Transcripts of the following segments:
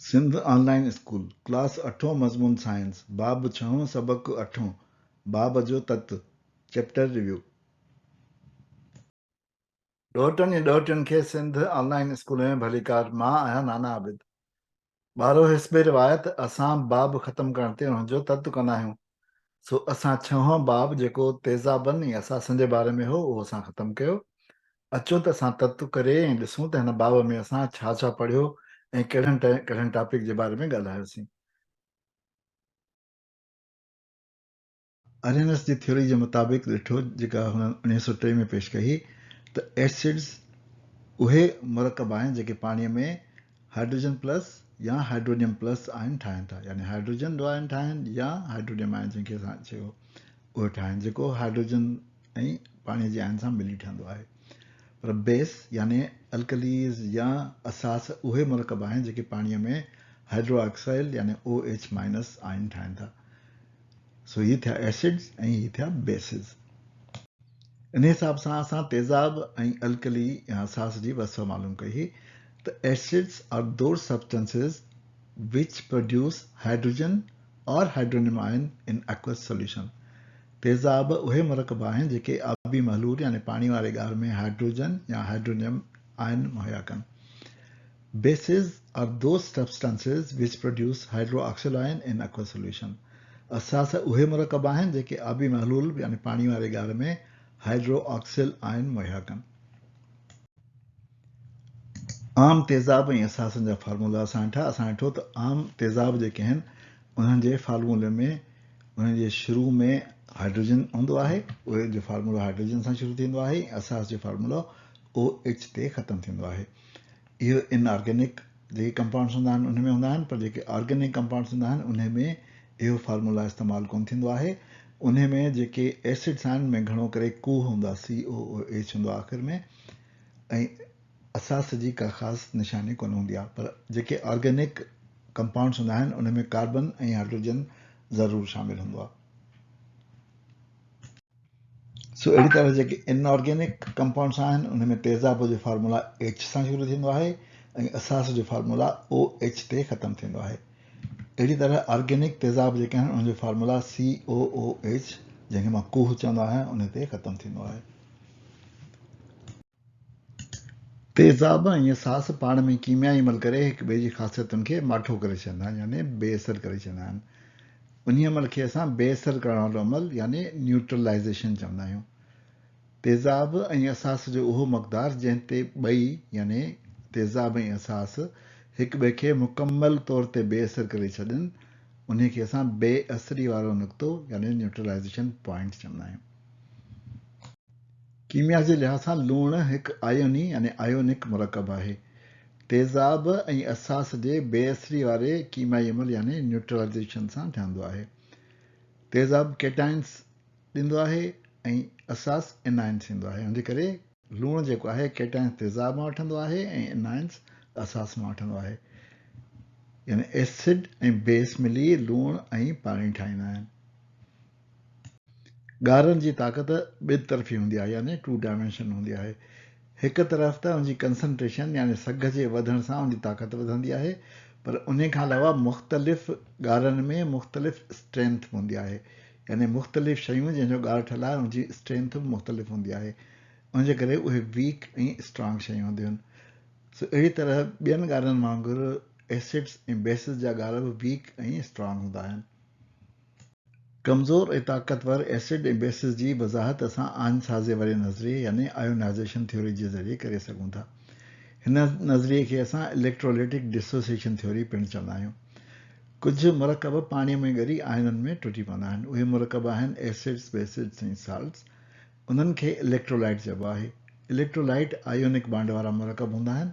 Sindh online school class 8 मज़मून science बाब 6 सबक 8 बाब जो तत्व चैप्टर रिव्यू ॾोहटनि ऐं ॾोहटियुनि खे सिंध ऑनलाइन स्कूल में भलीकार। मां आहियां नाना आबिद। ॿारो हिस्बे रिवायत असां बाब ख़तमु करण ते हुनजो तत्व कंदा आहियूं। सो असां 6हों बाब जेको तेज़ाबनि ऐं असासनि जे बारे में हो उहो असां ख़तमु कयो। अचो त असां तत्व करे ऐं ॾिसूं त हिन बाब में असां छा छा पढ़ियो ऐं कहिड़नि टॉपिक जे बारे में ॻाल्हायोसीं। अरेनस जी थ्योरी जे मुताबिक़ ॾिठो जेका हुन 1903 में पेश कई त एसिड्स उहे मुरकब आहिनि जेके पाणीअ में हाइड्रोजन प्लस या हाइड्रोनियम प्लस आयन ठाहिनि था, यानी हाइड्रोजन आयन ठाहिनि या हाइड्रोनियम आयन जंहिंखे असां चयो उहे ठाहिनि, जेको हाइड्रोजन ऐं पाणीअ जे आयन सां मिली ठहंदो आहे। पर बेस यानी अल्कलीज़ या असास उहे मुरकब आहिनि जेके पाणीअ में हाइड्रो ऑक्साइड यानी OH- आयन ठाहिनि था। सो ये थिया एसिड्स ऐं ये थिया बेसिस। इन हिसाब सां असां तेज़ाब ऐं अल्कली या असास जी वसफ़ मालूम कई हुई त acids are those substances which produce hydrogen और hydronium ion in aqueous solution. तेज़ाब उहे मुरकब आहिनि जेके आबी महलूल यानी पाणी वारे ॻार में हाइड्रोजन या हाइड्रोनियम आयन मुहैया कनि। Bases are those substances which produce hydroxyl ion in aqueous solution. असास उहे मुरकब आहिनि जेके आबी महलूल यानी पाणी वारे ॻार में हाइड्रोक्सिल आयन मुहैया कनि। आम तेज़ाब ऐं असासनि जा फार्मूला असां ॾिठो त आम तेज़ाब जेके आहिनि उन्हनि जे फार्मूले में उन्हनि जे शुरू में हाइड्रोजन हूंदो आहे, उहे जो फार्मूलो हाइड्रोजन सां शुरू थींदो आहे, असास जो फार्मूलो OH ते ख़तमु थींदो आहे। इहो इनऑर्गेनिक जेके कंपाउंड्स हूंदा आहिनि उन में हूंदा आहिनि, पर जेके ऑर्गेनिक कंपाउंड्स हूंदा आहिनि उन में इहो फार्मूला इस्तेमालु कोन थींदो आहे। उन में जेके एसिड्स आहिनि में घणो करे कू हूंदो आहे, COOH हूंदो आहे आख़िर में, ऐं असास जी का ख़ासि निशानी कोन हूंदी आहे। पर जेके ऑर्गेनिक कंपाउंड्स हूंदा आहिनि उन में कार्बन ऐं हाइड्रोजन ज़रूरु शामिलु हूंदो आहे। सो अहिड़ी तरह जेके इनऑर्गेनिक कंपाउंड्स आहिनि उन में तेज़ाब जो फार्मूला H सां शुरू थींदो आहे ऐं असास जो फार्मूला OH ते ख़तमु थींदो आहे। अहिड़ी तरह ऑर्गेनिक तेज़ाब जेके आहिनि उनजो फार्मूला COOH जंहिंखे मां कूह चवंदो आहियां उन ते ख़तमु थींदो आहे। तेज़ाब ऐं असास पाण में कीमियाई अमल करे हिक ॿिए जी ख़ासियतुनि खे माठो करे छॾींदा आहिनि, यानी बेअसर करे छॾींदा आहिनि। उन अमल खे असां बेअसर करण वारो अमल यानी न्यूट्रलाइज़ेशन चवंदा आहियूं। तेज़ाब ऐं असास जो उहो मक़दार जंहिं ते ॿई यानी तेज़ाब ऐं असास हिक ॿिए खे मुकमल तौर ते बेअसर करे छॾनि उन खे असां बेअसरी वारो नुक़्तो यानी न्यूट्रलाइज़ेशन पॉइंट चवंदा आहियूं। कीमिया जे लिहाज़ सां लूणु हिकु आयोनी यानी आयोनिक मुरकब आहे। तेज़ाब ऐं असास जे बेअसरी वारे कीमियाई अमल यानी न्यूट्रलाइज़ेशन सां ठहंदो आहे। तेज़ाब केटाइंस ॾींदो आहे ऐं असास एनाइंस ईंदो आहे। उनजे करे लूणु जेको आहे केटाइंस तेज़ाब मां वठंदो आहे ऐं एनाइंस असास मां वठंदो आहे। यानी एसिड ऐं बेस मिली लूणु ऐं पाणी ठाहींदा आहिनि। ॻारनि जी ताक़त ॿिनि तरफ़ी हूंदी आहे, यानी 2 डायमेंशन हूंदी आहे। हिकु तरफ़ त उनजी कंसंट्रेशन यानी सघ जे वधण सां उनजी ताक़त वधंदी आहे, पर उन खां अलावा मुख़्तलिफ़ ॻारनि में मुख़्तलिफ़ स्ट्रेंथ हूंदी आहे, यानी मुख़्तलिफ़ शयूं जंहिंजो ॻारु ठहियलु आहे उनजी स्ट्रेंथ बि मुख़्तलिफ़ हूंदी आहे। उनजे करे उहे वीक ऐं स्ट्रांग शयूं हूंदियूं आहिनि। सो अहिड़ी तरह ॿियनि ॻारनि वांगुरु एसिड्स ऐं बेसिस जा ॻार बि वीक ऐं स्ट्रांग हूंदा आहिनि। कमज़ोर ऐं ताक़तवर एसिड ऐं बेसिस जी वज़ाहत असां आन साज़े वारे नज़रिए यानी आयोनाइज़ेशन थ्योरी जे ज़रिए करे सघूं था। हिन नज़रिए खे असां इलेक्ट्रोलाइटिक डिसोसिएशन थ्योरी पिणु चवंदा आहियूं। कुझु मुरकब पाणीअ में ॻरी आयननि में टुटी पवंदा आहिनि। उहे मुरकब आहिनि एसिड्स, बेसिड्स ऐं साल्ट्स। उन्हनि खे इलेक्ट्रोलाइट चइबो आहे। इलेक्ट्रोलाइट आयोनिक बांड वारा मुरकब हूंदा आहिनि।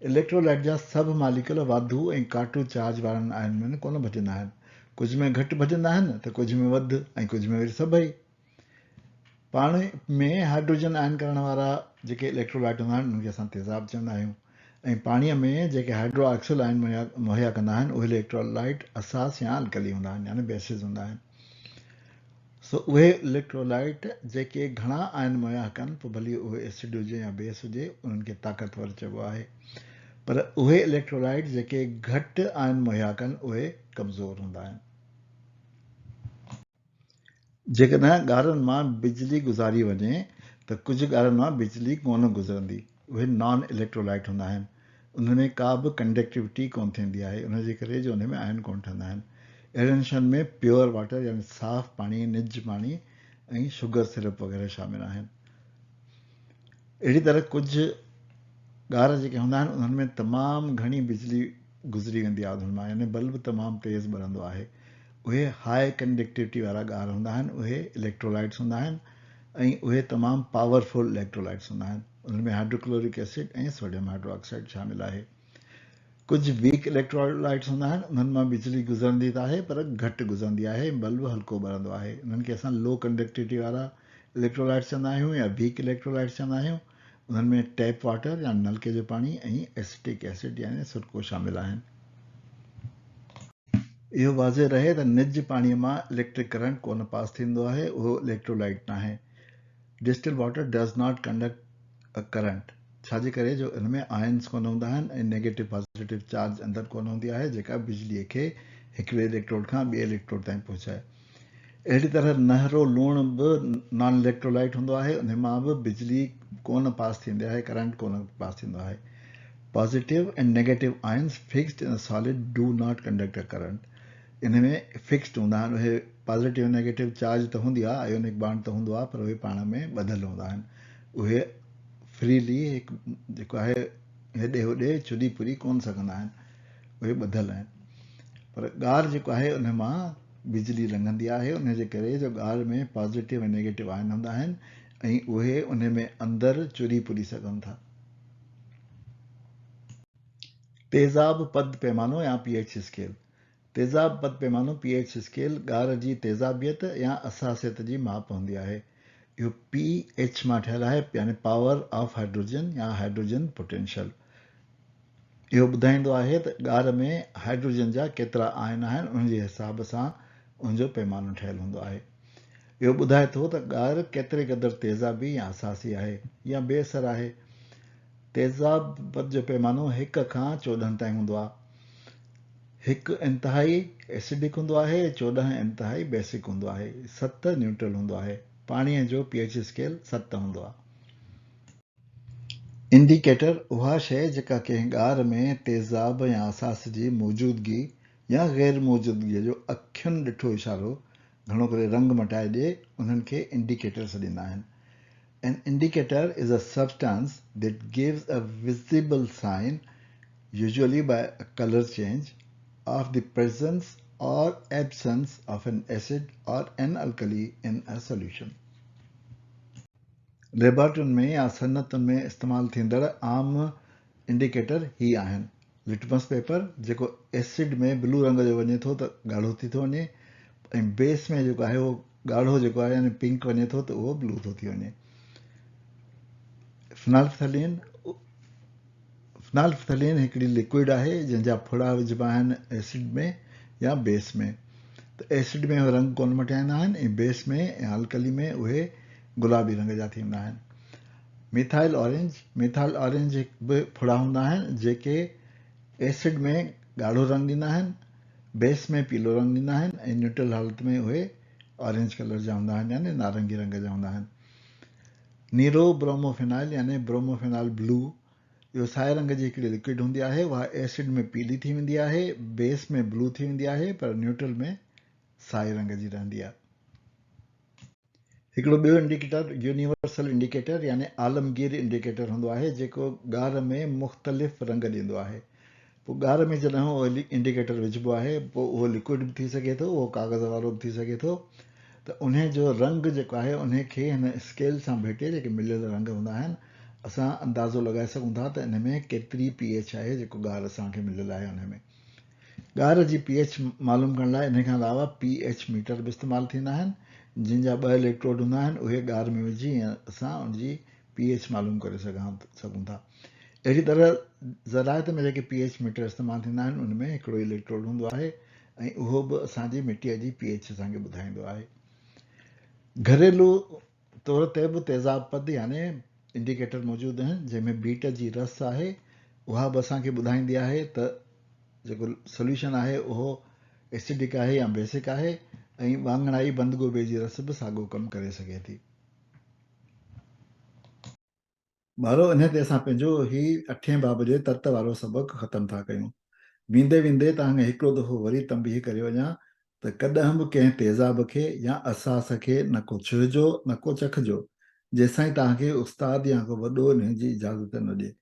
इलेक्ट्रोलाइट जा सभु मालिकुल वाधू ऐं काटू चार्ज वारनि आयन में कोन भॼंदा आहिनि। कुझु में घटि भॼंदा आहिनि त कुझु में वधि ऐं कुझु में वरी सभई। पाणी में हाइड्रोजन आयन करण वारा जेके इलेक्ट्रोलाइट हूंदा आहिनि उनखे असां तेज़ाब चवंदा आहियूं, ऐं पाणीअ में जेके हाइड्रोक्सिल आयन मुहैया कंदा आहिनि उहे इलेक्ट्रोलाइट असास या अल्कली हूंदा आहिनि, यानी बेसिस हूंदा आहिनि। सो उहे इलेक्ट्रोलाइट जेके घणा आयन मुहैया कनि, पोइ भली उहे एसिड हुजे या बेस हुजे, उन्हनि खे ताक़तवर चइबो आहे। पर उहे इलेक्ट्रोलाइट जेके घटि आयन मुहैया कनि उहे कमज़ोर हूंदा आहिनि। जेकॾहिं ॻारनि मां बिजली गुज़ारी वञे त कुझु ॻारनि मां बिजली कोन गुज़रंदी, उहे नॉन इलेक्ट्रोलाइट हूंदा आहिनि। उन में का बि कंडक्टिविटी कोन थींदी आहे, उनजे करे जो उन में आयन कोन ठहंदा आहिनि। अहिड़नि शयुनि में प्योर वाटर यानी साफ़ पाणी, निज पाणी ऐं शुगर सिरप वग़ैरह शामिल आहिनि। अहिड़ी तरह कुझु ॻार जेके हूंदा आहिनि उन्हनि में तमामु घणी बिजली गुज़री वेंदी आहे उन्हनि मां, यानी बल्ब तमामु तेज़ ॿरंदो आहे। उहे हाई कंडक्टिविटी वारा ॻार हूंदा आहिनि, उहे इलेक्ट्रोलाइट्स हूंदा आहिनि ऐं उहे तमामु पावरफुल इलेक्ट्रोलाइट्स हूंदा आहिनि। उन्हनि में हाइड्रोक्लोरिक एसिड ऐं सोडियम हाइड्रोक्साइड शामिल आहे। कुझु वीक इलेक्ट्रोलाइट्स हूंदा आहिनि, उन्हनि मां बिजली गुज़रंदी त आहे पर घटि गुज़रंदी आहे, बल्ब हल्को ॿरंदो आहे। उन्हनि खे असां लो कंडक्टिविटी वारा इलेक्ट्रोलाइट्स चवंदा आहियूं या वीक इलेक्ट्रोलाइट्स चवंदा आहियूं। उन्हनि में टैप वाटर या नलके जो पाणी ऐं एसिटिक एसिड यानी सुरको शामिल आहिनि। इहो वाज़े रहे त निज पाणीअ मां इलेक्ट्रिक करंट कोन पास थींदो आहे, उहो इलेक्ट्रोलाइट न आहे। Distil water does not conduct a current, छाजे करे जो इन में आयन्स कोन हूंदा आहिनि ऐं नेगेटिव पॉज़िटिव चार्ज अंदरि कोन हूंदी आहे जेका बिजलीअ खे हिकिड़े इलेक्ट्रोड खां ॿिए इलेक्ट्रोड ताईं पहुचाए। अहिड़ी तरह नहरो लूण बि नॉन इलेक्ट्रोलाइट हूंदो आहे, उन मां बि बिजली कोन पास थींदी आहे, करंट कोन पास थींदो आहे। Positive and negative ions fixed in solid do not conduct a current. इन में फिक्स्ड हूंदा आहिनि, उहे पॉज़िटिव नेगेटिव चार्ज त हूंदी आहे, आयोनिक बॉन्ड त हूंदो आहे, पर उहे पाण में ॿधल हूंदा आहिनि। उहे फ्रीली हिकु जेको आहे हेॾे होॾे चुरी पुरी कोन सघंदा आहिनि, उहे ॿधल आहिनि। पर ॻार जेको आहे उन मां बिजली लंघंदी आहे, उनजे करे जो ॻार में पॉज़िटिव ऐं नेगेटिव आयन हूंदा आहिनि ऐं उहे उन में अंदरि चुरी पुरी सघनि था। तेज़ाब पद पैमानो या pH स्केल। तेज़ाब पद पैमानो pH स्केल ॻार जी तेज़ाबियत या असासियत जी माप हूंदी आहे। इहो pH मां ठहियलु आहे, यानी पावर ऑफ हाइड्रोजन या हाइड्रोजन पोटेंशियल। इहो ॿुधाईंदो आहे त ॻार में हाइड्रोजन जा केतिरा आयन आहिनि, उनजे हिसाब सां उनजो पैमानो ठहियलु हूंदो आहे। इहो ॿुधाए थो त ॻार केतिरे क़दुरु तेज़ाबी या असासी आहे या बेअसर आहे। तेज़ाब पद जो पैमानो 1 खां 14 ताईं हूंदो आहे। 1 इंतिहाई एसिडिक हूंदो आहे, 14 इंतिहाई बेसिक हूंदो आहे, 7 न्यूट्रल हूंदो आहे। पाणीअ जो pH स्केल 7 हूंदो आहे। इंडिकेटर उहा शइ जेका कंहिं ॻार में तेज़ाब या असास जी मौजूदगी या गैर मौजूदगीअ जो अखियुनि ॾिठो इशारो घणो करे रंग मटाए ॾिए, उन्हनि खे इंडिकेटर्स ॾींदा आहिनि। An indicator is a substance that gives a visible sign, usually by a color change, of the presence or absence of an acid or an alkali in a solution. लेबॉरेटरियुनि में या सनतुनि में इस्तेमालु थींदड़ आम इंडिकेटर ही आहिनि। लिटमस पेपर जेको acid में ब्लू रंग जो वञे थो त ॻाढ़ो थी थो वञे, ऐं बेस में जेको आहे उहो ॻाढ़ो जेको आहे यानी पिंक वञे थो त उहो ब्लू थो थी वञे। फिनाल्फथलीन हिकिड़ी लिक्विड आहे जंहिंजा फुड़ा विझिबा आहिनि एसिड में या बेस में। त एसिड में रंग कोन मटाईंदा आहिनि ऐं बेस में ऐं अल्कली में उहे गुलाबी रंग जा थींदा आहिनि। मिथाइल ऑरेंज बि फुड़ा हूंदा आहिनि जेके एसिड में ॻाढ़ो रंग ॾींदा आहिनि, बेस में पीलो रंग ॾींदा आहिनि ऐं न्यूट्रल हालत में उहे ऑरेंज कलर जा हूंदा आहिनि यानी नारंगी रंग जा हूंदा आहिनि। नीरो ब्रोमोफिनाइल यानी ब्रोमोफिनाइल ब्लू, इहो साए रंग जी हिकिड़ी लिक्विड हूंदी आहे। उहा एसिड में पीली थी वेंदी आहे, बेस में ब्लू थी वेंदी आहे, पर न्यूट्रल में साए रंग जी रहंदी आहे। हिकिड़ो ॿियो इंडिकेटर यूनिवर्सल इंडिकेटर यानी आलमगीर इंडिकेटर हूंदो आहे जेको ॻार में मुख़्तलिफ़ रंग ॾींदो आहे। पोइ ॻार में जॾहिं उहो इंडिकेटर विझिबो आहे, पोइ उहो लिक्विड बि थी सघे थो, उहो कागज़ वारो बि थी सघे थो, त उन जो रंग जेको आहे उन खे हिन स्केल सां भेटे जेके मिलियल रंग हूंदा आहिनि, असां अंदाज़ो लॻाए सघूं था त इन में केतिरी pH आहे जेको ॻार असांखे मिलियल आहे उन में। ॻार जी pH मालूम करण लाइ इन खां अलावा pH मीटर बि इस्तेमालु थींदा आहिनि, जिन जा 2 इलेक्ट्रोड हूंदा आहिनि, उहे ॻार में विझी असां उनजी pH मालूम करे सघूं था। अहिड़ी तरह ज़रायत में जेके pH मीटर इस्तेमालु थींदा आहिनि, उन में हिकिड़ो इलेक्ट्रोड हूंदो आहे ऐं उहो बि असांजी मिटीअ जी pH असांखे ॿुधाईंदो आहे। घरेलू तौर ते बि तेज़ाब पद यानी इंडिकेटर मौजूदु आहिनि, जंहिंमें बीट जी रस आहे उहा बि असांखे ॿुधाईंदी आहे त जेको सोल्यूशन आहे उहो एसिडिक आहे या बेसिक आहे, ऐं वाङणाई बंद गोभी जी रस बि साॻियो कमु करे सघे थी। ॿारो, इन ते असां पंहिंजो ही 8 बाब जे तर्त वारो सबक़ु ख़तमु था कयूं। वेंदे वेंदे तव्हांखे हिकिड़ो दफ़ो वरी तंबीह करे वञा त कॾहिं बि कंहिं तेज़ाब खे या असास खे न को छुहिजो न को चखिजो, जेसिताईं तव्हांखे उस्ताद या को वॾो हिन जी इजाज़त न ॾिए।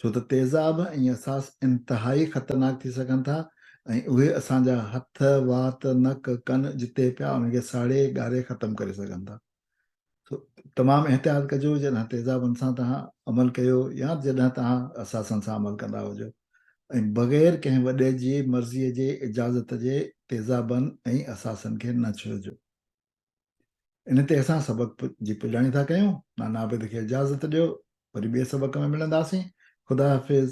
छो त तेज़ाब ऐं असास इंतिहाई ख़तरनाक थी सघनि था, ऐं उहे असांजा हथ वात नक कन जिते पिया उनखे साड़े ॻारे ख़तमु करे सघनि था। तमामु एहतियात कजो जॾहिं तेज़ाबनि सां तव्हां अमल कयो या जॾहिं तव्हां असासनि सां अमल कंदा हुजो, ऐं बग़ैर कंहिं वॾे जी मर्ज़ीअ जे इजाज़त जे तेज़ाबनि ऐं असासनि खे न छुहिजो। इन ते असां सबक़ जी पुॼाणी था कयूं। नाना आबिद खे इजाज़त ॾियो, वरी ॿिए सबक़ में मिलंदासीं। ख़ुदा हाफ़िज़।